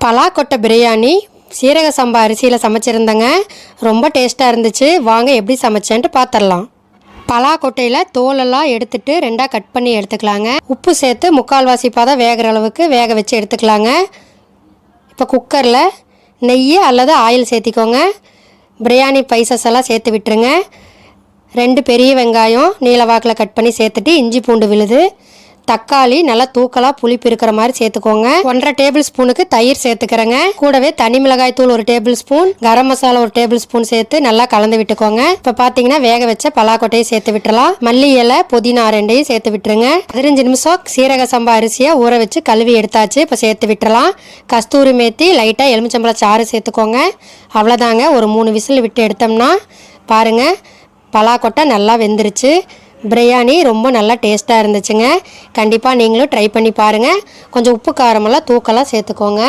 பலாக்கொட்டை பிரியாணி சீரக சம்பா அரிசியில் சமைச்சிருந்தேங்க. ரொம்ப டேஸ்ட்டாக இருந்துச்சு. வாங்க எப்படி சமைச்சேன்ட்டு பார்த்துடலாம். பலாக்கொட்டையில் தோலெல்லாம் எடுத்துட்டு ரெண்டாக கட் பண்ணி எடுத்துக்கலாங்க. உப்பு சேர்த்து முக்கால்வாசி பாதம் வேகிற அளவுக்கு வேக வச்சு எடுத்துக்கலாங்க. இப்போ குக்கரில் நெய் அல்லது ஆயில் சேர்த்திக்கோங்க. பிரியாணி பைசஸ் எல்லாம் சேர்த்து விட்டுருங்க. 2 பெரிய வெங்காயம் நீல வாக்கில் கட் பண்ணி சேர்த்துட்டு இஞ்சி பூண்டு விழுது, தக்காளி நல்லா தூக்கலாக புளிப்பு இருக்கிற மாதிரி சேர்த்துக்கோங்க. 1.5 டேபிள் ஸ்பூனுக்கு தயிர் சேர்த்துக்கிறேங்க. கூடவே தனி மிளகாய் தூள் 1 table spoon, garam masala 1 table spoon சேர்த்து நல்லா கலந்து விட்டுக்கோங்க. இப்போ பார்த்தீங்கன்னா வேக வச்ச பலாக்கொட்டையை சேர்த்து விட்டுறலாம். மல்லி இலை, புதினா 2 சேர்த்து விட்டுருங்க. 15 நிமிஷம் சீரக சம்பா அரிசியை ஊற வச்சு கழுவி எடுத்தாச்சு. இப்போ சேர்த்து விட்டுறலாம். கஸ்தூரி மேத்தி, லைட்டாக எலுமிச்சம்பழ சாறு சேர்த்துக்கோங்க. அவ்வளோதாங்க. ஒரு 3 விசில் விட்டு எடுத்தோம்னா பாருங்கள், பலாக்கொட்டை நல்லா வெந்துருச்சு. பிரியாணி ரொம்ப நல்லா டேஸ்ட்டாக இருந்துச்சுங்க. கண்டிப்பாக நீங்களும் ட்ரை பண்ணி பாருங்கள். கொஞ்சம் உப்பு காரமெல்லாம் தூக்கலாக சேர்த்துக்கோங்க.